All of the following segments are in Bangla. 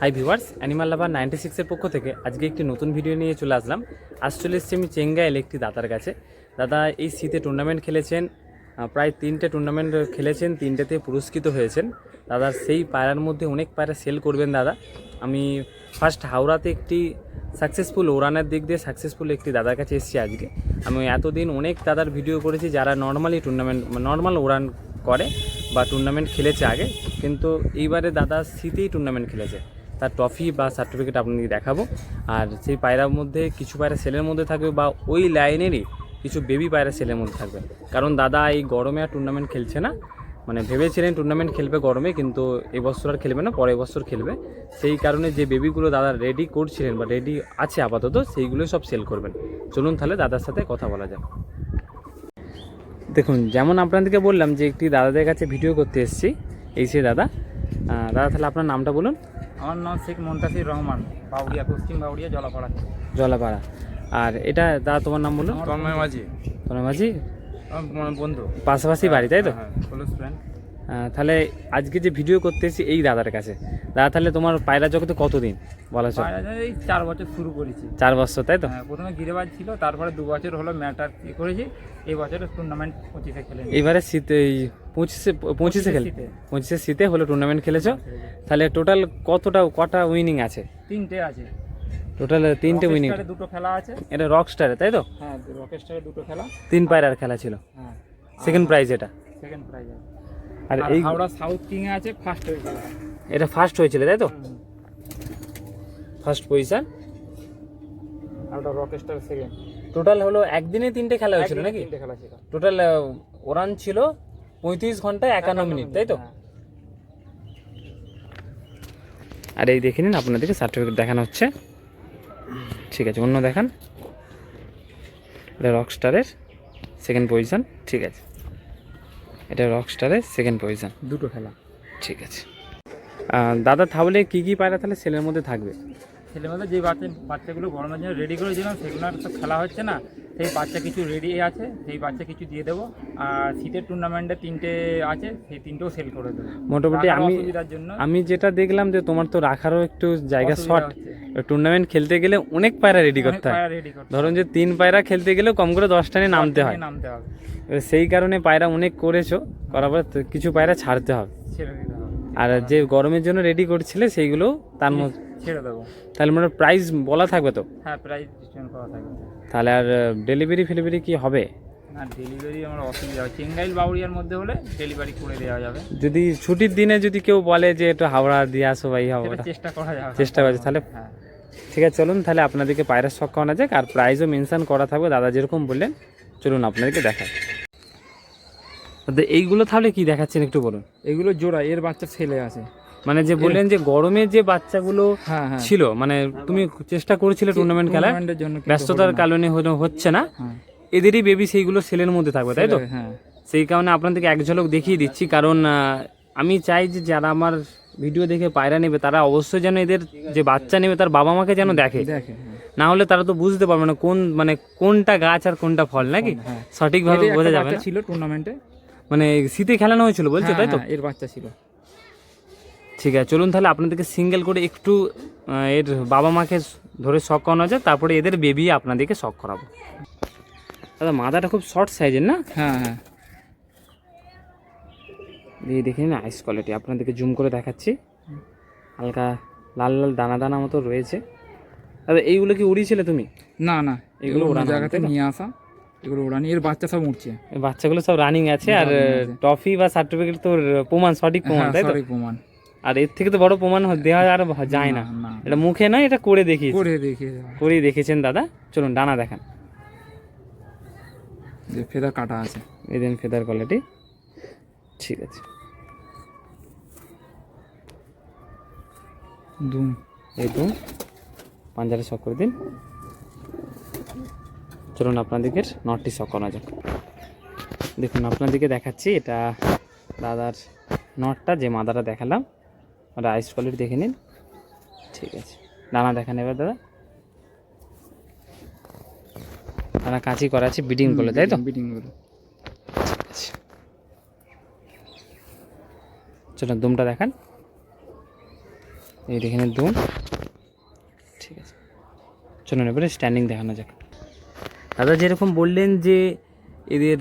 হাই ভিউয়ার্স, অ্যানিমাল লাভার 96-এর পক্ষ থেকে আজকে একটি নতুন ভিডিও নিয়ে চলে আসলাম। আজ চলে এসেছি আমি চেঙ্গাইল একটি দাদার কাছে। দাদা এই শীতে টুর্নামেন্ট খেলেছেন, প্রায় 3টে টুর্নামেন্ট খেলেছেন, 3টেতে পুরস্কৃত হয়েছেন। দাদার সেই পায়রার মধ্যে অনেক পায়রা সেল করবেন দাদা। আমি ফার্স্ট হাওড়াতে একটি সাকসেসফুল ওড়ানের দিক দিয়ে সাকসেসফুল একটি দাদার কাছে এসেছি আজকে। আমি এতদিন অনেক দাদার ভিডিও করেছি যারা নর্মালি নর্মাল ওড়ান করে বা টুর্নামেন্ট খেলেছে আগে, কিন্তু এইবারে দাদা শীতেই টুর্নামেন্ট খেলেছে। তার ট্রফি বা সার্টিফিকেট আপনাকে দেখাবো। আর সেই পায়রার মধ্যে কিছু পায়রা সেলের মধ্যে থাকবে বা ওই লাইনেরই কিছু বেবি পায়রা সেলের মধ্যে থাকবে। কারণ দাদা এই গরমে আর টুর্নামেন্ট খেলছে না, মানে ভেবেছিলেন টুর্নামেন্ট খেলবে গরমে, কিন্তু এবছর আর খেলবে না, পরের বছর খেলবে। সেই কারণে যে বেবিগুলো দাদা রেডি করছিলেন বা রেডি আছে আপাতত, সেইগুলোই সব সেল করবেন। চলুন তাহলে দাদার সাথে কথা বলা যাক। দেখুন, যেমন আপনাদেরকে বললাম যে একটি দাদাদের কাছে ভিডিও করতে এসেছি, এই সে দাদা। দাদা তাহলে আপনার নামটা বলুন। আমার নাম শেখ মুনতাসির রহমান, বাউড়িয়া, পশ্চিম বাউড়িয়া, জলাপাড়া। জলাপাড়া। আর এটা দাদা তোমার নাম বলুন। তন্ময় মাঝি। তন্ময় মাঝি, আমার বন্ধু, পাশাপাশি বাড়ি, তাই তো? Close friend. তাহলে আজকে যে ভিডিও করতে এসেছি এই দাদার কাছে, দাদা তাহলে তোমার পায়রা জগতে কতদিন বলা চলে? এই 4 বছর শুরু করেছি। 4 বছর, তাই তো? প্রথমে গিরেবাজ ছিল, তারপরে 2 বছর হলো ম্যাটার করেছি। এই বছরে টুর্নামেন্ট 25-এ খেলে। এবারে শীতে এই 25-এ খেলে 25-এর শীতে হলো টুর্নামেন্ট খেলেছো। তাহলে টোটাল কটা উইনিং আছে? 3টে আছে টোটাল। 3টে উইনিং। 2টো খেলা আছে। এটা রক স্টারে, তাই তো? হ্যাঁ, রকেস্টারে 2টো খেলা, 3 পায়রার খেলা ছিল। হ্যাঁ, সেকেন্ড প্রাইজ এটা। সেকেন্ড প্রাইজ আছে। আর আর এই হাওড়া সাউথ কিং এ আছে ফার্স্ট হয়েছিল। এটা ফার্স্ট হয়েছিল, তাই তো? First position. আর ওটা রকেস্টার সেকেন্ড। টোটাল হলো একদিনে 3টে খেলা হয়েছিল নাকি? 3টে খেলা ছিল। টোটাল ওরান ছিল 35 ঘন্টায় 51 মিনিট, তাই তো? হ্যাঁ। আর এই দেখে নিন, আপনাদেরকে সার্টিফিকেট দেখানো হচ্ছে। ঠিক আছে, অন্য দেখান। এটা রকস্টারের সেকেন্ড পজিশন, ঠিক আছে। এটা রকস্টারের সেকেন্ড পজিশন, 2টো খেলা। ঠিক আছে। দাদা তাহলে কী কী পায়রা তাহলে সেলের মধ্যে থাকবে? ছেলের মধ্যে যে বাচ্চাগুলো গরমের জন্য রেডি করেছিলাম, সেগুলো আর তো খেলা হচ্ছে না। সেই বাচ্চা কিছু রেডি আছে, সেই বাচ্চা কিছু দিয়ে দেবো। আর শীতের টুর্নামেন্টে 3টে আছে, সেই 3টেও সেল করে দেবো মোটামুটি। আমি যেটা দেখলাম যে তোমার তো রাখারও একটু জায়গা শর্ট। টুর্নামেন্ট খেলতে গেলে অনেক পায়রা রেডি করতে হয়। ধরুন যে 3 পায়রা খেলতে গেলেও কম করে 10টা নিয়ে নামতে হয়। সেই কারণে পায়রা অনেক করেছো, করার পর কিছু পায়রা ছাড়তে হবে। আর যে গরমের জন্য রেডি করছিলে সেইগুলো তার মধ্যে ছেড়ে দেবো। তাহলে মানে প্রাইস বলা থাকবে তো? হ্যাঁ, প্রাইস ডিসকাউন্ট করা থাকবে। তাহলে আর ডেলিভারি কি হবে? না, ডেলিভারি আমার অসুবিধা হয়। চেঙ্গাইল বাউড়িয়ার মধ্যে হলে ডেলিভারি করে দেওয়া যাবে। যদি ছুটির দিনে যদি কেউ বলে যে একটু হাওড়া দিয়ে আসো ভাই, হাওড়া চেষ্টা করা যাবে, চেষ্টা করছে তাহলে। হ্যাঁ, ঠিক আছে, চলুন তাহলে আপনাদেরকে পায়রার শখ করানো যাক। আর প্রাইসও মেনশন করা থাকবে দাদা যেরকম বললেন। চলুন আপনাদেরকে দেখাই। এইগুলো তাহলে কি দেখাচ্ছেন একটু বলুন। এগুলো জোড়া, এর বাচ্চা ছেলে আছে। মানে যে বললেন যে গরমে যে বাচ্চাগুলো ছিল, মানে তুমি চেষ্টা করেছিলে টুর্নামেন্ট খেলার জন্য, ব্যস্ততার কারণে হচ্ছে না, এদেরই বেবি সেইগুলো সেলের মধ্যে থাকবে, তাই তো? হ্যাঁ, সেই কারণে আপনাদেরকে এক ঝলক দেখিয়ে দিচ্ছি। কারণ আমি চাই যে যারা আমার ভিডিও দেখে পায়রা নেবে তারা অবশ্যই যেন এদের যে বাচ্চা নেবে তার বাবা মাকে যেন দেখে। না হলে তারা তো বুঝতে পারবে না কোনটা গাছ আর কোনটা ফল, নাকি সঠিকভাবে বোঝা যাবে না। ছিল টুর্নামেন্টে, মানে শীতে খেলানো হয়েছিল বলছো, তাই তো? এর বাচ্চা ছিল। ঠিক আছে, চলুন তাহলে আপনাদেরকে সিঙ্গেল করে একটু এর বাবা মাকে ধরে শখ করানো যায়, তারপরে এদের বেবি আপনাদেরকে শখ করাবো। দাদা মাদাটা খুব শর্ট সাইজের না? হ্যাঁ, হ্যাঁ, দিয়ে দেখে নিন আইস কোয়ালিটি। আপনাদেরকে জুম করে দেখাচ্ছি। হালকা লাল লাল দানা দানা মতো রয়েছে। দাদা এইগুলো কি উড়িয়েছিলে তুমি? না না, এগুলো ওরা জায়গাতে নিয়ে আসা, এগুলো ওড়ানি। এর বাচ্চা সব উঠছে, বাচ্চাগুলো সব রানিং আছে। আর ট্রফি বা সার্টিফিকেট তো প্রমাণ, সঠিক প্রমাণ, তাই তো? প্রমাণ। আর এর থেকে তো বড় প্রমাণ দেওয়া আর যায় না। এটা মুখে নয়, এটা করে করেই দেখিয়েছেন দাদা। চলুন ডানা দেখান। যে ফেদার কাটা আছে, এই দিন ফেদার কোয়ালিটি, ঠিক আছে। এই দুম পাঞ্জারে শখ করে দিন। চলুন আপনাদেরকে নটটি শখ করা যাক। দেখুন আপনাদেরকে দেখাচ্ছি, এটা দাদার নটটা, যে মাদাটা দেখালাম। আর আইস কোয়ালিটি দেখে নিন, ঠিক আছে। ডানা দেখান এবার দাদা। ডানা কাঁচি করা আছে, বিডিং বলে, তাই তো? বিডিং বলে, ঠিক আছে। চলুন দুমটা দেখান। এই দেখে নিন দুন। ঠিক আছে, চলুন এবারে স্ট্যান্ডিং দেখানো যাক। দাদা যেরকম বললেন যে এদের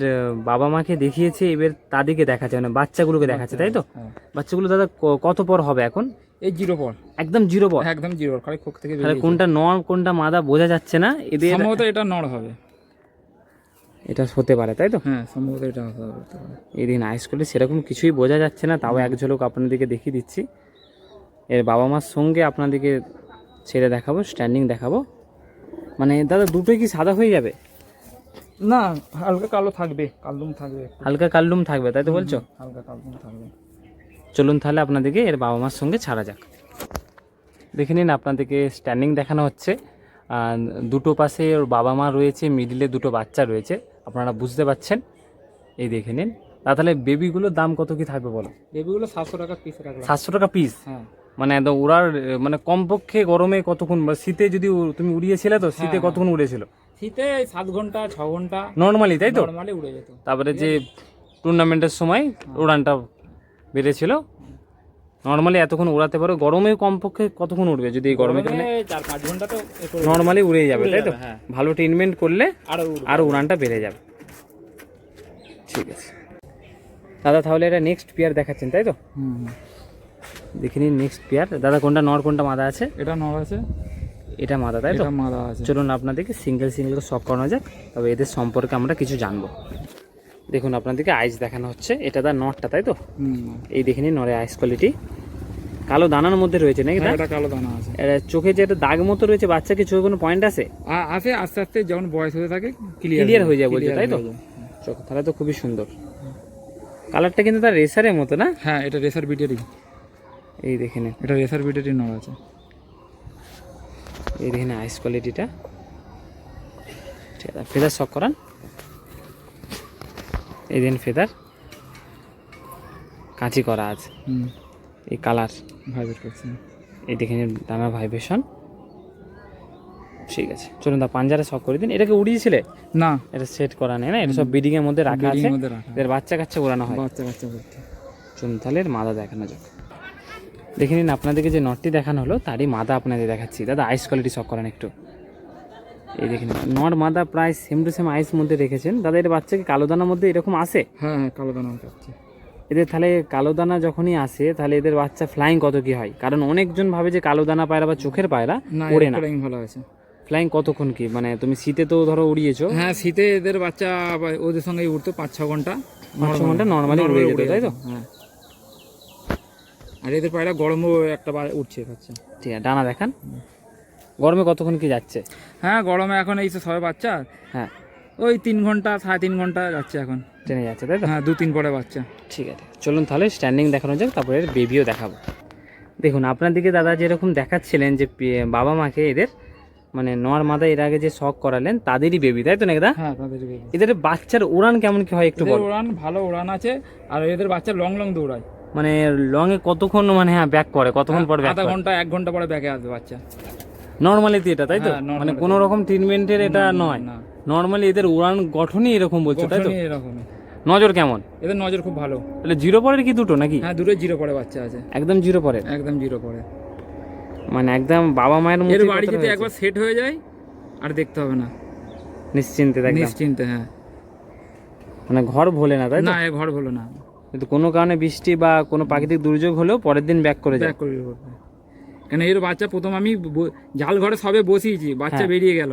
বাবা মাকে দেখিয়েছে, এবার তাদেরকে দেখাচ্ছে, মানে বাচ্চাগুলোকে দেখাচ্ছে, তাই তো? হ্যাঁ। বাচ্চাগুলো দাদা কত পর হবে এখন? এই 0 পর, একদম 0 পর? একদম 0 পর, খালি খোক থেকে তাহলে বেরিয়েছে। কোনটা নর কোনটা মাদা বোঝা যাচ্ছে না এদের। সম্ভবত এটা নড় হবে। এটা হতে পারে, তাই তো? হ্যাঁ, সম্ভবত এটা হতে পারে। এই দিন আইস করলে সেরকম কিছুই বোঝা যাচ্ছে না, তাও এক ঝলক আপনাদেরকে দেখিয়ে দিচ্ছি। এর বাবা মার সঙ্গে আপনাদেরকে ছেড়ে দেখাবো, স্ট্যান্ডিং দেখাবো। মানে দাদা দুটোই কি সাদা হয়ে যাবে? না, হালকা কালো থাকবে, কালদম থাকবে, হালকা কালদুম থাকবে, তাই তো বলছো? হালকা কালদম থাকবে। চলুন তাহলে আপনাদেরকে এর বাবা মার সঙ্গে ছাড়া যাক। দেখে নিন, আপনাদেরকে স্ট্যান্ডিং দেখানো হচ্ছে। আর দুটো পাশে ওর বাবা মা রয়েছে, মিডিলে দুটো বাচ্চা রয়েছে, আপনারা বুঝতে পাচ্ছেন। এই দেখে নিন। তাহলে বেবিগুলোর দাম কত কি থাকবে বলো? বেবিগুলো 700 টাকা পিস রাখলাম। 700 টাকা পিস? হ্যাঁ। মানে একদম ওড়ার মানে কমপক্ষে গরমে কতক্ষণ, বা শীতে যদি তুমি উড়িয়েছিলে তো শীতে হ্যাঁ, কতক্ষণ উড়েছিল? শীতে 7 ঘন্টা 6 ঘন্টা নর্মালি, তাই তো? নরমালি উড়ে যেত। তারপরে যে টুর্নামেন্টের সময় উড়ানটা বেড়েছিল, নর্মালি এতক্ষণ উড়াতে পারো। গরমে কমপক্ষে কতক্ষণ উড়বে যদি এই গরমে? 4-5 ঘন্টা তো নর্মালি উড়ে যাবে, তাই তো? হ্যাঁ। ভালো ট্রিটমেন্ট করলে আরো আরও উড়ানটা বেড়ে যাবে। ঠিক আছে দাদা, তাহলে এটা নেক্সট পেয়ার দেখাচ্ছেন, তাই তো? দেখে নিন নেক্সট পেয়ার। দাদা কোনটা নর কোনটা মাদা আছে? এটা নর আছে, এটা মাদা, তাই তো? এটা মাদা আছে। চলুন আপনাদেরকে সিঙ্গেল সিঙ্গেল শক করানো যাক, তবে এদের সম্পর্কে আমরা কিছু জানবো। দেখুন আপনাদেরকে আইস দেখানো হচ্ছে, এটা তার নরটা, তাই তো? এই দেখে নিন নরের আইস কোয়ালিটি। কালো দানার মধ্যে রয়েছে নাকি? এটা কালো দানা আছে। চোখে যে একটা দাগ মতো রয়েছে, বাচ্চা কি চোখে কোনো পয়েন্ট আছে? আছে, আস্তে আস্তে যখন বয়স হতে থাকে ক্লিয়ার হয়ে যায় বলছে, তাই তো? চোখ তাহলে তো খুবই সুন্দর। কালারটা কিন্তু তার রেসারের মতো না? হ্যাঁ, এটা রেসার বিটেরই। এই দেখে নিন, এটা রেসার বিটেরই নর আছে। এই দেখে নিন আইস কোয়ালিটিটা। ঠিক আছে, ফেদার শক করান। এই দিন ফেদার কাঁচি করা আছে। এই কালার ভাইব্রেট করছে। এই দেখে নিন ডানা ভাইব্রেশন। ঠিক আছে, চলুন দা পাঞ্জারে শক করে দিন। এটাকে উড়িয়েছিলে? না, এটা সেট করা নেই না, এটা সব বিডিং এর মধ্যে রাখা আছে, এদের বাচ্চা কাচ্চা উড়ানো হয়। বাচ্চা কাচ্চা করতে। চলুন তাহলে এর মাদা দেখানো যাক। দেখে নিন আপনাদেরকে যে নটটি দেখানো হলো তারই মাদা আপনাদের দেখাচ্ছি। দাদা আইস কোয়ালিটি শক করান একটু। এই দেখে নিন নট মাদা প্রায় সেম টু সেম আইস মধ্যে রেখেছেন। দাদা এর বাচ্চাকে কালো দানার মধ্যে এরকম আসে? হ্যাঁ, কালো দানা আছে এদের। তাহলে কালো দানা যখনই আসে তাহলে এদের বাচ্চা ফ্লাইং কত কি হয়? কারণ অনেকজন ভাবে যে কালো দানা পায়রা বা চোখের পায়রা ওড়ে না। ভালো আছে। ফ্লাইং কতক্ষণ কি, মানে তুমি শীতে তো ধরো উড়িয়েছো? হ্যাঁ, শীতে এদের বাচ্চা ওদের সঙ্গে উঠতো 5-6 ঘন্টা। 5-6 ঘন্টা নর্মালি উড়ে যেত, তাই তো? হ্যাঁ। আর এদের পায়রা গরমও একটা উঠছে বাচ্চা। ঠিক আছে, ডানা দেখান। গরমে কতক্ষণ কি যাচ্ছে? হ্যাঁ, গরমে এখন এই সবে বাচ্চা, হ্যাঁ ওই 3 ঘন্টা 3.5 ঘন্টা যাচ্ছে এখন। ট্রেনে যাচ্ছে, তাই তো? হ্যাঁ, 2-3 পরে বাচ্চা। ঠিক আছে, চলুন তাহলে স্ট্যান্ডিং দেখানো যাক, তারপরে বেবিও দেখাবো। দেখুন আপনাদেরকে দাদা যেরকম দেখাচ্ছিলেন যে বাবা মাকে এদের মানে নর মাদা এর আগে যে শখ করালেন তাদেরই বেবি, তাই তো নাকি দা? হ্যাঁ, তাদের বেবি। এদের বাচ্চার উড়ান কেমন কি হয় একটু বল। উড়ান ভালো উড়ান আছে, আর এদের বাচ্চা লং লং দৌড়ায়। মানে লং এ কতক্ষণ মানে হ্যাঁ ব্যাক করে, কতক্ষণ পর ব্যাক আধা করে? ঘন্টা 1 ঘন্টা পরে ব্যাকে আসবে বাচ্চা। নরমালিতে এটা, তাই তো? হ্যাঁ, normally মানে কোনো রকম ট্রিটমেন্টের এটা নয়, না। নরমালি এদের উড়ান গঠনই এরকম বলছো, তাই তো? গঠনই এরকমই। নজর কেমন? এদের নজর খুব ভালো। তাহলে 0 পরের কি দুটো নাকি? হ্যাঁ, দুটোই 0 পরে বাচ্চা আছে। একদম 0 পরের? একদম 0 পরে। মানে একদম বাবা মায়ের এর মধ্যে বাড়ি যদি একবার সেট হয়ে যায় আর দেখতে হবে না, নিশ্চিন্তে একদম। নিশ্চিন্তে। হ্যাঁ, মানে ঘর ভোলে না, তাই তো? না, এ ঘর হলো না। কিন্তু কোনো কারণে বৃষ্টি বা কোনো প্রাকৃতিক দুর্যোগ হলেও পরের দিন ব্যাক করে যায়। ব্যাক করে দেবো। কেন এর বাচ্চা প্রথম আমি জাল ঘরে সবে বসিয়েছি, বাচ্চা বেরিয়ে গেল,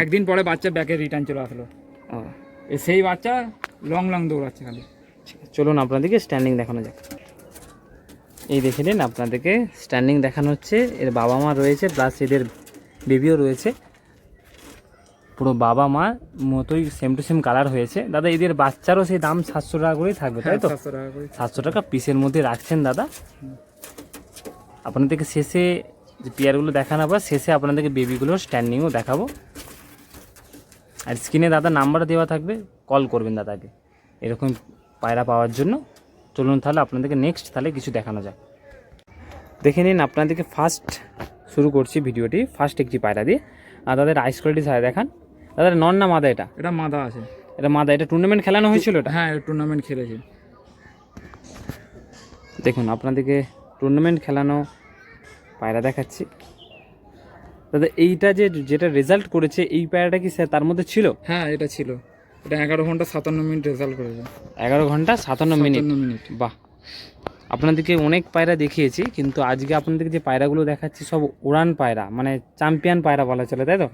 একদিন পরে বাচ্চা ব্যাকে রিটার্ন চলে আসলো। ও, সেই বাচ্চা লং লং দৌড়াচ্ছে খালি। চলুন আপনাদেরকে স্ট্যান্ডিং দেখানো যাক। এই দেখে নিন আপনাদেরকে স্ট্যান্ডিং দেখানো হচ্ছে। এর বাবা মা রয়েছে প্লাস এদের বেবিও রয়েছে, পুরো বাবা মা মতোই সেম টু সেম কালার হয়েছে। দাদা এদের বাচ্চারও সেই দাম 700 টাকা করেই থাকবে, তাই তো? 700 টাকা করে। 700 টাকা পিসের মধ্যে রাখছেন দাদা। আপনাদেরকে শেষে যে পেয়ারগুলো দেখানো বা শেষে আপনাদেরকে বেবিগুলোর স্ট্যান্ডিংও দেখাবো। আর স্ক্রিনে দাদা নাম্বার দেওয়া থাকবে, কল করবেন দাদাকে এরকম পায়রা পাওয়ার জন্য। চলুন তাহলে আপনাদেরকে নেক্সট তাহলে কিছু দেখানো যায়। দেখে নিন আপনাদেরকে ফার্স্ট শুরু করছি ভিডিওটি ফার্স্ট একটি পায়রা দিয়ে। আর তাদের আইস কোয়ালিটি সাথে দেখান। দাদার নন না মাদা? এটা এটা মাদা আছে। এটা মাদা। এটা টুর্নামেন্ট খেলানো হয়েছিল এটা? হ্যাঁ, টুর্নামেন্ট খেলেছে। দেখুন আপনাদেরকে টুর্নামেন্ট খেলানো পায়রা দেখাচ্ছি। দাদা এইটা যেটা রেজাল্ট করেছে এই পায়রাটা কি স্যার তার মধ্যে ছিল? হ্যাঁ, এটা ছিল। এটা 11 ঘন্টা 57 মিনিট রেজাল্ট করেছে। 11 ঘন্টা 57 মিনিট। 57 মিনিট। বাহ, আপনাদেরকে অনেক পায়রা দেখিয়েছি, কিন্তু আজকে আপনাদেরকে যে পায়রাগুলো দেখাচ্ছি সব উড়ান পায়রা, মানে চ্যাম্পিয়ন পায়রা বলা চলে, তাই তো?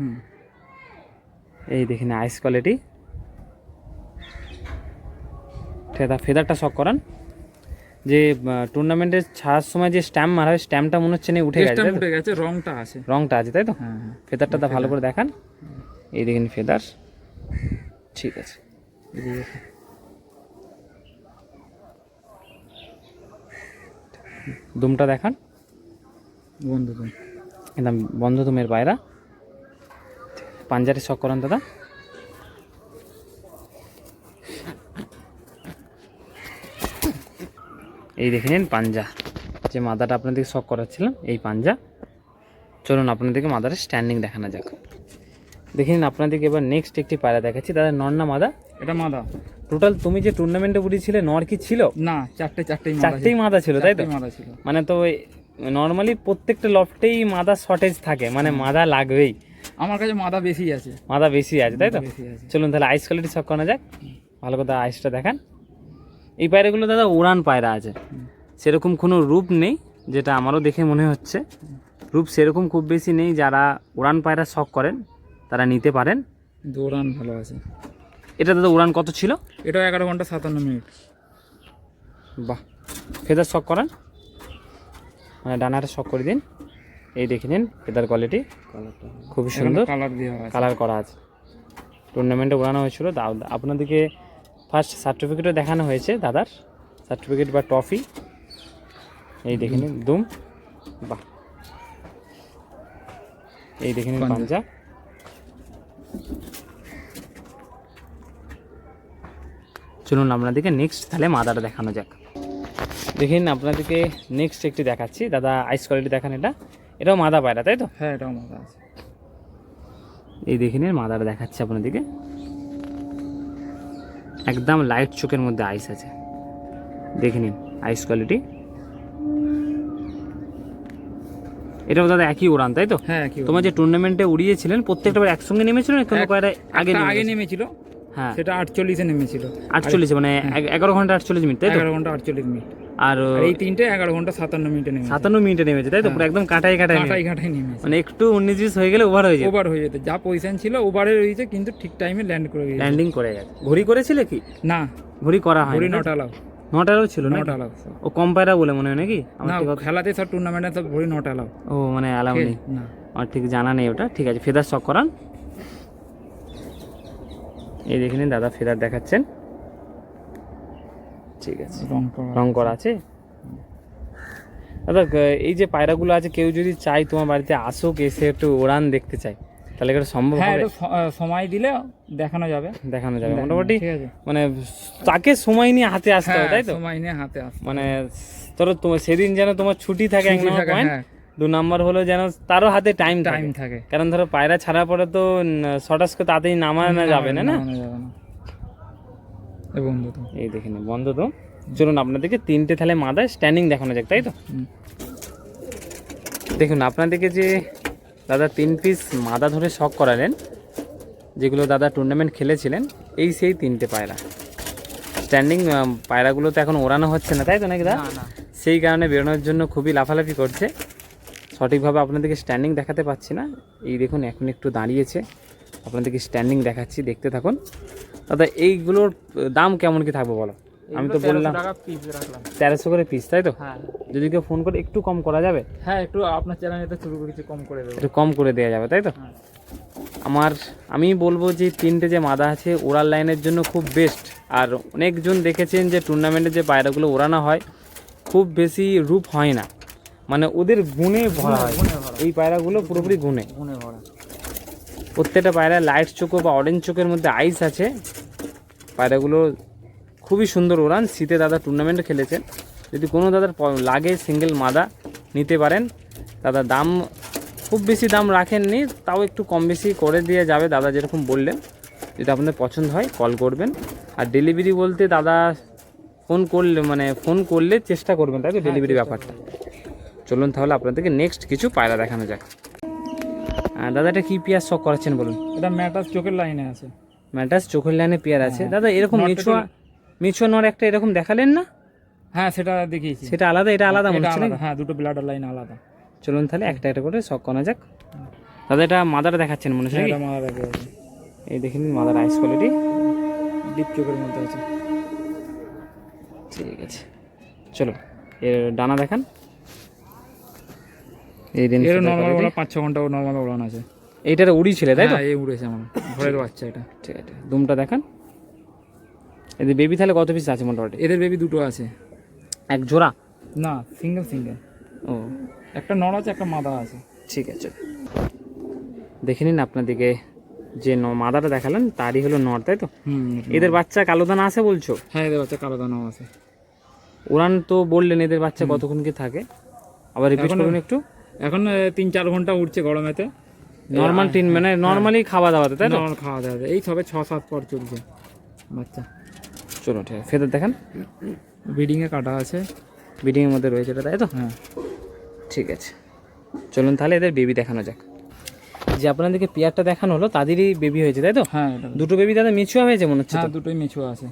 এই দেখেন আইস কোয়ালিটি। ফেদারটা শক করান। যে টুর্নামেন্টে ছাড়ার সময় যে স্ট্যাম্প মারা হয়, স্ট্যাম্পটা মনে হচ্ছে না উঠে গেছে, উঠে গেছে, রংটা আছে। রংটা আছে, তাই তো? হ্যাঁ। ফেদারটা ভালো করে দেখান। এই দেখেন ফেদার, ঠিক আছে। দুমটা দেখান। বন্ধু একদম বন্ধ দুমের পায়রা। পাঞ্জারে শক করান দাদা। এই দেখে নিন পাঞ্জা, যে মাদাটা আপনাদেরকে শক করাচ্ছিলাম এই পাঞ্জা। চলুন আপনাদেরকে মাদার স্ট্যান্ডিং দেখানো যাক। দেখে নিন আপনাদেরকে এবার নেক্সট একটি পায়রা দেখাচ্ছি। দাদা নর না মাদা? এটা মাদা। টোটাল তুমি যে টুর্নামেন্টে উঠেছিলে নর কি ছিল? না, চারটেই মাদা ছিল, তাই তো? মানে তো নর্মালি প্রত্যেকটা লফটেই মাদা শর্টেজ থাকে, মানে মাদা লাগবেই। আমার কাছে মাদা বেশি আছে। মাদা বেশি আছে, তাই তো? চলুন তাহলে আইস কোয়ালিটি শক করা যাক। ভালো কথা আইসটা দেখান। এই পায়রাগুলো দাদা উড়ান পায়রা আছে, সেরকম কোনো রূপ নেই, যেটা আমারও দেখে মনে হচ্ছে। রূপ সেরকম খুব বেশি নেই। যারা উড়ান পায়রা শখ করেন তারা নিতে পারেন। উড়ান ভালো আছে। এটা দাদা উড়ান কত ছিল? এটা 11 ঘন্টা 57 মিনিট। বাহ, ফেদার শক করান, মানে ডানাটা শক করে দিন। এই দেখে নিন ফেদার কোয়ালিটি খুবই সুন্দর, কালার করা আছে। টুর্নামেন্টে উড়ানো হয়েছিল। আপনাদেরকে ফার্স্ট সার্টিফিকেটও দেখানো হয়েছে দাদার, সার্টিফিকেট বা ট্রফি। এই দেখে নিন দুম। বাহ, এই দেখে নিন পাঞ্জা। চলুন আপনাদেরকে নেক্সট তাহলে মাদাটা দেখানো যাক। দেখেন আপনাদেরকে নেক্সট একটি দেখাচ্ছি দাদা। আইস কোয়ালিটি দেখান। এটাও মাদা পায়রা, তাই তো? হ্যাঁ, এটাও মাদা আছে। এই দেখে নিন মাদাটা দেখাচ্ছি আপনাদেরকে। একদম লাইট চোখের মধ্যে আইস আছে, দেখে নিন আইস কোয়ালিটি। এটাও দাদা একই উড়ান, তাই তো? হ্যাঁ, তোমার যে টুর্নামেন্টে উড়িয়েছিলেন প্রত্যেকটা বার একসঙ্গে নেমেছিল না? কোনো পায়রা আগে নেমেছিল। হ্যাঁ, সেটা 48-এ নেমেছিল। 48 মানে 11 ঘন্টা 48 মিনিট, তাই তো? 11 ঘন্টা 48 মিনিট। আর এই তিনটে 11 ঘন্টা 57 মিনিটে নেমেছে। 57 মিনিটে নেমেছে, তাই তো? পুরো একদম কাটাই নেমেছে। মানে একটু 19-20 হয়ে গেলে ওভার হয়ে যেত। যা পজিশন ছিল ওভারে রয়েছে, কিন্তু ঠিক টাইমে ল্যান্ডিং করে গেছে। ঘড়ি করেছিলে কি? না, ঘড়ি করা হয়। ঘড়ি নটা লাভ। নটারও ছিল না? ও কম পায়রা বলে মনে হয় নাকি? না, খেলাতে সব টুর্নামেন্টে সব ঘড়ি নটা লাভ। ও মানে অ্যালাউ নেই? না, আমার ঠিক জানা নেই ওটা। ঠিক আছে, ফেদার শক করান। এই দেখে নিন দাদা ফেদার দেখাচ্ছেন, ঠিক আছে। রং করা আছে দাদা। এই যে পায়রাগুলো আছে, কেউ যদি চাই তোমার বাড়িতে আসুক, এসে একটু উড়ান দেখতে চাই, তাহলে এটা সম্ভব হবে? সময় দিলে দেখানো যাবে। মোটামুটি মানে তাকে সময় নিয়ে হাতে আসতে হবে, তাই তো? সময় নিয়ে হাতে আসতে মানে তোমার সেদিন যেন তোমার ছুটি থাকে, 1 নম্বর পয়েন্ট। 2 নম্বর হলো যেন তারও হাতে টাইম থাকে। কারণ ধরো পায়রা ছাড়া পরে তো শর্টাসকে তাড়াতাড়ি নামানো যাবে না। এই দেখে নিন বন্ধ তো। চলুন আপনাদেরকে 3টে তাহলে মাদায় স্ট্যান্ডিং দেখানো যাক, তাই তো? দেখুন আপনাদেরকে যে দাদা 3 পিস মাদা ধরে শক করালেন, যেগুলো দাদা টুর্নামেন্ট খেলেছিলেন, এই সেই 3টে পায়রা স্ট্যান্ডিং। পায়রাগুলো তো এখন ওড়ানো হচ্ছে না, তাই তো নাকি দাদা? সেই কারণে বেরোনোর জন্য খুবই লাফালাফি করছে। সঠিকভাবে আপনাদেরকে স্ট্যান্ডিং দেখাতে পাচ্ছি না। এই দেখুন এখন একটু দাঁড়িয়েছে, আপনাদেরকে স্ট্যান্ডিং দেখাচ্ছি, দেখতে থাকুন। দাদা এইগুলোর দাম কেমন কি থাকবে বলো? আমি তো বললাম 1300 করে পিস, তাই তো? যদি কেউ ফোন করে একটু কম করা যাবে? হ্যাঁ, একটু আপনার চ্যানেলে শুরু করে কিছু কম করে দেবো। একটু কম করে দেওয়া যাবে, তাই তো? আমি বলবো যে 3টে যে মাদা আছে ওড়ার লাইনের জন্য খুব বেস্ট। আর অনেকজন দেখেছেন যে টুর্নামেন্টে যে পায়রাগুলো ওড়ানো হয় খুব বেশি রূপ হয় না, মানে ওদের গুণে ভরা হয়। এই পায়রাগুলো পুরোপুরি গুণে ভরা। প্রত্যেকটা পায়রা লাইট চোখো বা অরেঞ্জ চোখের মধ্যে আইস আছে। পায়রাগুলো খুবই সুন্দর ওড়ান। শীতে দাদা টুর্নামেন্টে খেলেছেন। যদি কোনো দাদার লাগে সিঙ্গেল মাদা নিতে পারেন। দাদা দাম খুব বেশি দাম রাখেননি, তাও একটু কম বেশি করে দিয়ে যাবে দাদা যেরকম বললেন। যদি আপনাদের পছন্দ হয় কল করবেন। আর ডেলিভারি বলতে দাদা ফোন করলে চেষ্টা করবেন, তাই তো? ডেলিভারি ব্যাপারটা চলুন তাহলে আপনাদেরকে নেক্সট কিছু পায়রা দেখানো যাক। দাদা এটা কি পেয়ার শখ করাচ্ছেন বলুন? এটা ম্যাটাস চোখের লাইনে আছে। ম্যাটাস চোখের লাইনে পেয়ার আছে দাদা। এরকম মিছুয়া নর একটা এরকম দেখালেন না? হ্যাঁ সেটা দেখিয়েছি। সেটা আলাদা, এটা আলাদা মনে এটা হচ্ছে আলাদা, নাকি? হ্যাঁ দুটো ব্লাডার লাইন আলাদা। চলুন তাহলে একটা একটা করে শখ করা যাক। দাদা এটা মাদার দেখাচ্ছেন মনে হচ্ছে নাকি? এটা মাথা দেখে আছে, এই দেখে নিন মাদার আইস কোয়ালিটি ডিপ চোখের মধ্যে আছে। ঠিক আছে, চলো এর ডানা দেখান। এই দিন এর নর্মাল ওরা 5-6 ঘন্টা নর্মাল ওড়ান আছে। এইটার উড়ি ছিল তাই তো? হ্যাঁ এই উড়েছে আমার ঘরের বাচ্চা এটা। ঠিক আছে, দুমটা দেখান। এদের বেবি তাহলে কত পিস আছে মোটামুটি? এদের বেবি দুটো আছে। এক জোড়া না সিঙ্গেল সিঙ্গেল। ও একটা নর আছে একটা মাদা আছে। ঠিক আছে, দেখে নিন আপনাদেরকে যে মাদাটা দেখালেন তারই হলো নর তাই তো? এদের বাচ্চা কালো দানা আছে বলছো? হ্যাঁ এদের বাচ্চা কালো দানাও আছে। উড়ান তো বললেন, এদের বাচ্চা কতক্ষণ কি থাকে আবার রিপিট করুন একটু। এখন 3-4 ঘন্টা উঠছে গরমেতে। নর্মাল মানে নর্মালি খাওয়া দাওয়াতে তাই তো? নর্মাল খাওয়া দাওয়া এই সবে 6-7 পর চলছে বাচ্চা। চলো ঠিক আছে, ফেদার দেখান। ব্রিডিংয়ে কাটা আছে, ব্রিডিংয়ের মধ্যে রয়েছে এটা তাই তো? হ্যাঁ ঠিক আছে, চলুন তাহলে এদের বেবি দেখানো যাক। যে আপনাদেরকে পেয়ারটা দেখানো হলো তাদেরই বেবি হয়েছে তাই তো? হ্যাঁ এটা দুটো বেবি দাদা মিছুয়া হয়েছে মনে হচ্ছে তো? হ্যাঁ দুটোই মেছুয়া আছে।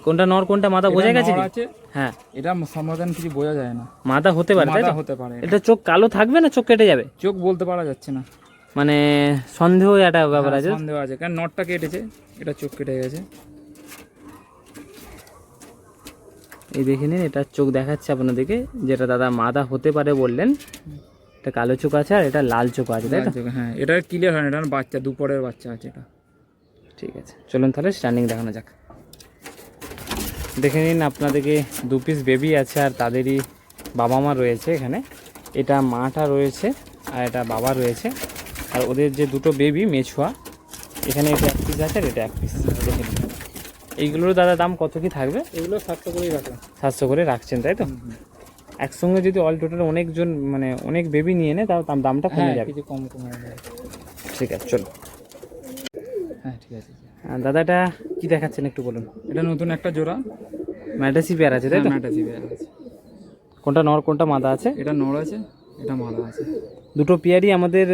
কোনটা নর কোনটা মাদা বোঝা গেছে কি? আছে হ্যাঁ এটা সমাধান কিছু বোঝা যায় না। মাদা হতে পারে তাই মাদা তো? হতে পারে। এটা চোখ কালো থাকবে না চোখ কেটে যাবে? চোখ বলতে পারা যাচ্ছে না, মানে সন্দেহ একটা ব্যাপার আছে। সন্দেহ আছে কারণ নটটা কেটেছে, এটা চোখ কেটে গেছে। এই দেখে নিন, এটা চোখ দেখাচ্ছে আপনাদেরকে, যেটা দাদা মাদা হতে পারে বললেন। এটা কালো চোখ আছে আর এটা লাল চোখ আছে তাই তো? হ্যাঁ এটা ক্লিয়ার হয় না, এটা বাচ্চা দুপুরের বাচ্চা আছে এটা। ঠিক আছে, চলুন তাহলে স্ট্যান্ডিং দেখানো যাক। দেখে নিন আপনাদেরকে 2 পিস বেবি আছে আর তাদেরই বাবা মা রয়েছে এখানে। এটা মাটা রয়েছে আর এটা বাবা রয়েছে, আর ওদের যে দুটো বেবি মেছুয়া, এখানে এটা 1 পিস আছে আর এটা 1 পিস। দেখে নিন এইগুলোর দাদা দাম কত কি থাকবে? এগুলো 700 করেই রাখা। 700 করে রাখছেন তাই তো? একসঙ্গে যদি অল টোটাল অনেকজন মানে অনেক বেবি নিয়ে নেয় তাও দামটা কমে যাবে। কিছু কম কমে যাবে। ঠিক আছে চলো। হ্যাঁ ঠিক আছে। দাদা এটা কী দেখাচ্ছেন একটু বলুন। এটা নতুন একটা জোড়া ম্যাটাসি পেয়ার আছে তাই তো? ম্যাটাসি পেয়ার আছে। কোনটা নর কোনটা মাদা আছে? এটা নর আছে, এটা মাদা আছে। দুটো পেয়ারই আমাদের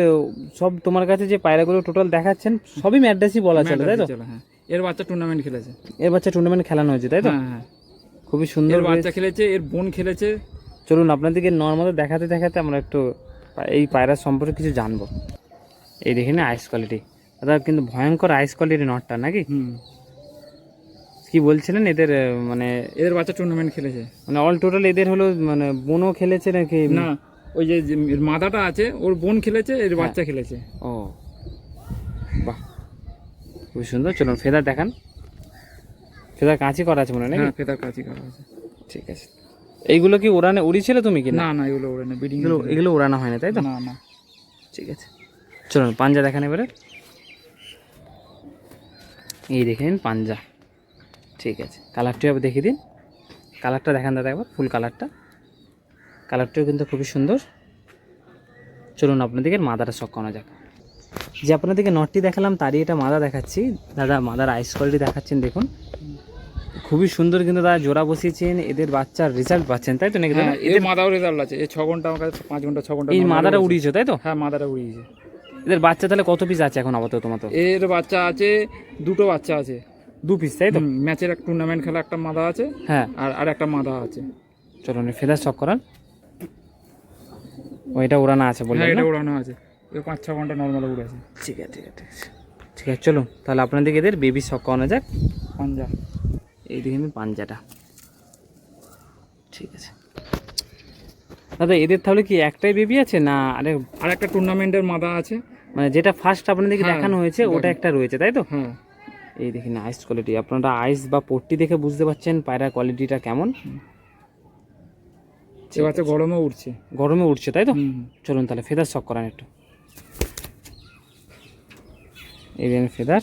সব তোমার কাছে যে পায়রাগুলো টোটাল দেখাচ্ছেন সবই ম্যাড্রাসই বলা চলে তাই তো? হ্যাঁ এর বাচ্চা টুর্নামেন্ট খেলেছে। এর বাচ্চা টুর্নামেন্ট খেলানো হয়েছে তাই তো? হ্যাঁ হ্যাঁ খুবই সুন্দর এর বাচ্চা খেলেছে, এর বোন খেলেছে। চলুন আপনাদেরকে নর্মাল দেখাতে দেখাতে আমরা একটু এই পায়রার সম্পর্কে কিছু জানবো। এই দেখে না আইস কোয়ালিটি দাদা, কিন্তু ভয়ঙ্কর আইস কোয়ালিটি নটটা নাকি? কি বলছিলেন এদের মানে? এদের বাচ্চা টুর্নামেন্ট খেলেছে মানে অল টোটাল এদের হলো মানে বোনও খেলেছে নাকি? না ওই যে মাদাটা আছে ওর বোন খেলেছে, এর বাচ্চা খেলেছে। ও বাহ, খুবই সুন্দর। চলুন ফেদার দেখান। ফেদার কাঁচি করা আছে মনে হয় নাকি? হ্যাঁ ফেদার কাঁচি করা আছে। ঠিক আছে, এইগুলো কি ওড়ানে উড়িয়েছিল তুমি কি? না না এগুলো ওড়ে না, ব্রিডিং এগুলো ওড়ানো হয় না তাই তো? না না। ঠিক আছে, চলুন পাঞ্জা দেখান এবারে। এই দেখে নিন পাঞ্জা। ঠিক আছে, কালারটিও আবার দেখিয়ে দিন। কালারটা দেখান দাদা একবার, ফুল কালারটা। কালারটিও কিন্তু খুবই সুন্দর। চলুন আপনাদেরকে মাদাটা শখ করা যাক। যে আপনাদেরকে নটটি দেখালাম তারই এটা মাদা দেখাচ্ছি দাদা। মাদার আইস কোয়ালিটি দেখাচ্ছেন দেখুন, খুবই সুন্দর। কিন্তু দাদা জোড়া বসিয়েছেন, এদের বাচ্চার রেজাল্ট পাচ্ছেন তাই তো নাকি দাদা? এদের মাদাও রেজাল্ট আছে। এই 6 ঘন্টা আমার কাছে 5 ঘন্টা 6 ঘন্টা এই মাদাটা উড়িয়েছে তাই তো? হ্যাঁ মাদাটা উড়িয়েছে। এদের বাচ্চা তাহলে কত পিস আছে এখন আপাতত তোমার? এর বাচ্চা আছে দুটো বাচ্চা আছে, 2 পিস তাই তো? ম্যাচের একটা টুর্নামেন্ট খেলা একটা মাদা আছে, হ্যাঁ আর একটা মাদা আছে। চলুন ফেদার শখ করান। ওইটা উড়ানো আছে বললেন? হ্যাঁ এটা উড়ানো আছে, 5-6 ঘন্টা নর্মাল উড়েছে। ঠিক আছে ঠিক আছে ঠিক আছে, চলুন তাহলে আপনাদেরকে এদের বেবি শখ করানো যাক। পাঞ্জা এই দেখুন পাঞ্জাটা। ঠিক আছে দাদা, এদের তাহলে কি একটাই বেবি আছে না আর একটা টুর্নামেন্টের মাদা আছে? মানে যেটা ফার্স্ট আপনাদেরকে হ্যাঁ, দেখানো হয়েছে ওটা একটা রয়েছে তাই তো? হ্যাঁ। এই দেখুন আইস কোয়ালিটি, আপনারা আইস বা পট্টি দেখে বুঝতে পারছেন পায়রার কোয়ালিটিটা কেমন। সে বাচ্চা গরমে উঠছে। গরমে উঠছে তাই তো? চলুন তাহলে ফেদার শখ করান একটু। এই দেখুন ফেদার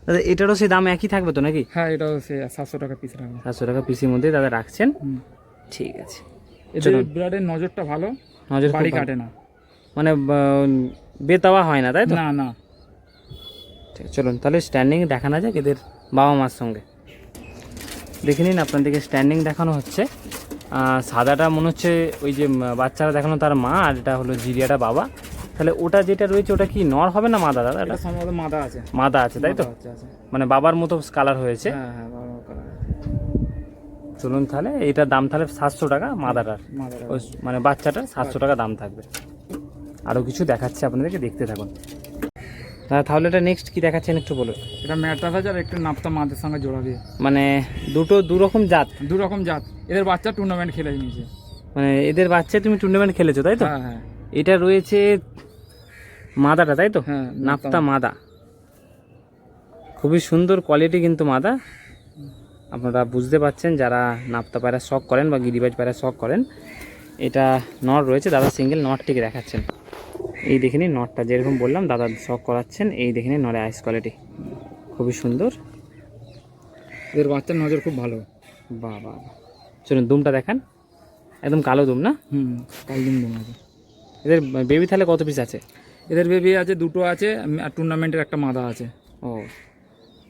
দাদা, এটারও সেই দাম একই থাকবে তো নাকি? হ্যাঁ এটাও সে 700 টাকা পিস রাখবে। 700 টাকা পিসের মধ্যে দাদা রাখছেন। ঠিক আছে, এদের ব্লাডের নজরটা ভালো, নজর বাড়ি কাটে না, মানে বেতাওয়া হয় না তাই তো? না না। ঠিক, চলুন তাহলে স্ট্যান্ডিং দেখানো যাক এদের বাবা মার সঙ্গে। দেখে নিন আপনাদেরকে স্ট্যান্ডিং দেখানো হচ্ছে। সাদাটা মনে হচ্ছে ওই যে বাচ্চারা দেখানো তার মা, আর এটা হলো জিরিয়াটা বাবা। তাহলে ওটা যেটা রয়েছে ওটা কি নর হবে না মাদা দাদা? এটা সম্ভবত মাদা আছে। মাদা আছে তাই তো, মাদা আছে। মানে বাবার মতো কালার হয়েছে। হ্যাঁ হ্যাঁ, বাবা কালার। চলুন তাহলে এটার দাম তাহলে 700 টাকা মাদাটার, মাদাটা ওই মানে বাচ্চাটার 700 টাকা দাম থাকবে। আরও কিছু দেখাচ্ছে আপনাদেরকে, দেখতে থাকুন। তাহলে এটা নেক্সট কি দেখাচ্ছেন একটু বলুন। এটা ম্যাট্রাস আছে আর একটু নাপ্তা মাদের সঙ্গে জোড়া দিয়ে। মানে দুটো দু রকম জাত? দু রকম জাত। এদের বাচ্চা টুর্নামেন্ট খেলে নিয়েছে। মানে এদের বাচ্চা তুমি টুর্নামেন্ট খেলেছো তাই তো? হ্যাঁ হ্যাঁ। এটা রয়েছে মাদাটা তাই তো? হ্যাঁ, নাপ্তা মাদা, খুবই সুন্দর কোয়ালিটি কিন্তু মাদা। আপনারা বুঝতে পারছেন যারা নাপ্তা পায়রা শখ করেন বা গিরিবাজ পায়রা শখ করেন। এটা নট রয়েছে, দাদা সিঙ্গেল নটটিকে দেখাচ্ছেন। এই দেখে নিন নটটা, যেরকম বললাম দাদা শখ করাচ্ছেন। এই দেখে নিন নরে আইস কোয়ালিটি খুবই সুন্দর। এদের বাচ্চার নজর খুব ভালো। বাহ বাহ, চলুন দুমটা দেখান। একদম কালো দুম না? কালদিন দুম আছে। এদের বেবি তাহলে কত পিস আছে? এদের বেবি আছে দুটো আছে, আর টুর্নামেন্টের একটা মাদা আছে। ও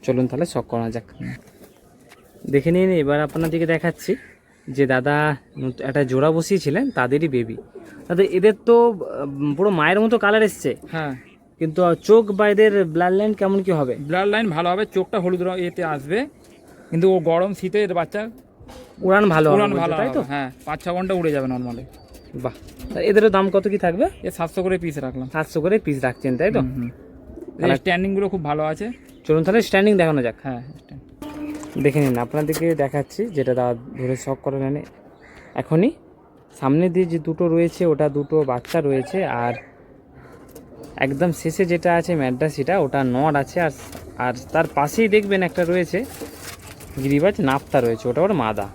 চলুন তাহলে শখ করা যাক। দেখে নিন এবার আপনাদেরকে দেখাচ্ছি যে দাদা একটা জোড়া বসিয়েছিলেন তাদেরই বেবি। দাদা এদের তো পুরো মায়ের মতো কালার এসছে, হ্যাঁ, কিন্তু চোখ বা এদের ব্লাড লাইন কেমন কি হবে? ব্লাড লাইন ভালো হবে, চোখটা হলুদ এতে আসবে, কিন্তু ও গরম শীতে এর বাচ্চা উড়ান ভালো হবে উড়ান বলছে, ভালো তাই তো? হবে। হ্যাঁ, 5-6 ঘন্টা উড়ে যাবে নর্মালি। বাহ, তা এদেরও দাম কত কি থাকবে? এ 700 করে পিস রাখলাম। 700 করে পিস রাখছেন তাই তো? স্ট্যান্ডিংগুলো খুব ভালো আছে। চলুন তাহলে স্ট্যান্ডিং দেখানো যাক। হ্যাঁ, দেখে নিন, আপনাদেরকে দেখাচ্ছি যেটা দাদা ধরে শখ করে নেন এখনই। সামনে দিয়ে যে দুটো রয়েছে ওটা দুটো বাচ্চা রয়েছে, আর একদম শেষে যেটা আছে ম্যাড্রাসিটা ওটা নট আছে, আর আর তার পাশেই দেখবেন একটা রয়েছে গিরিবাজ নাপ্তা রয়েছে, ওটা ওর মাদা।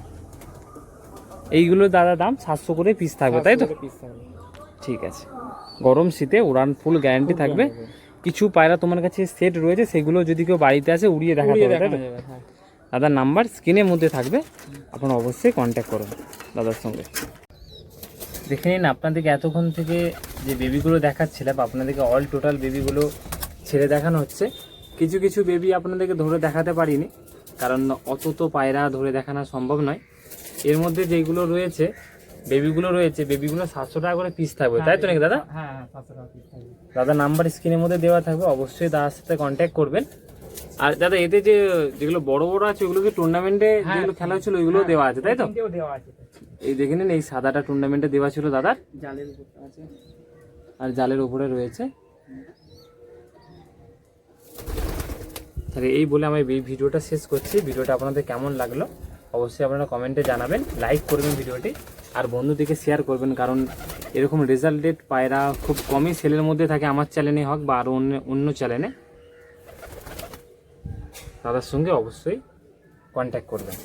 এইগুলো দাদা দাম 700 করে পিস থাকবে তাই তো? ঠিক আছে, গরম শীতে উড়ান ফুল গ্যারান্টি থাকবে। কিছু পায়রা তোমার কাছে সেট রয়েছে, সেগুলো যদি কেউ বাড়িতে আসে উড়িয়ে দেখাতে হবে তাই তো? দাদার নাম্বার স্ক্রিনের মধ্যে থাকবে, আপনারা অবশ্যই কন্ট্যাক্ট করুন দাদার সঙ্গে। দেখে নিন, আপনাদেরকে এতক্ষণ থেকে যে বেবিগুলো দেখাচ্ছিলাম আপনাদেরকে অল টোটাল বেবিগুলো ছেড়ে দেখানো হচ্ছে। কিছু কিছু বেবি আপনাদেরকে ধরে দেখাতে পারিনি, কারণ অত তো পায়রা ধরে দেখানো সম্ভব নয়। এর মধ্যে যেগুলো রয়েছে বেবিগুলো 700 টাকা করে পিস থাকবে তাই তো নাকি দাদা? হ্যাঁ, 700 টাকা পিস থাকবে। দাদা নাম্বার স্ক্রিনের মধ্যে দেওয়া থাকবে, অবশ্যই দাদার সাথে কন্ট্যাক্ট করবেন। আর দাদা এতে যে যেগুলো বড় বড় আছে ওগুলো কি টুর্নামেন্টে যেগুলো খেলা হচ্ছিল ওইগুলো দেওয়া আছে তাই তো? দেওয়া আছে। এই দেখে নিন, এই সাদাটা টুর্নামেন্টে দেওয়া ছিল দাদার, জালের উপর আছে, আর জালের উপরে রয়েছে। তাহলে এই বলে আমি এই ভিডিওটা শেষ করছি। ভিডিওটা আপনাদের কেমন লাগলো অবশ্যই আপনারা কমেন্টে জানাবেন, লাইক করবেন ভিডিওটি, আর বন্ধুদেরকে শেয়ার করবেন, কারণ এরকম রেজাল্টেড পায়রা খুব কমই সেলের মধ্যে থাকে, আমার চ্যানেলে হোক বা আরও অন্য চ্যানেলে। দাদার সঙ্গে অবশ্যই কন্ট্যাক্ট করবেন।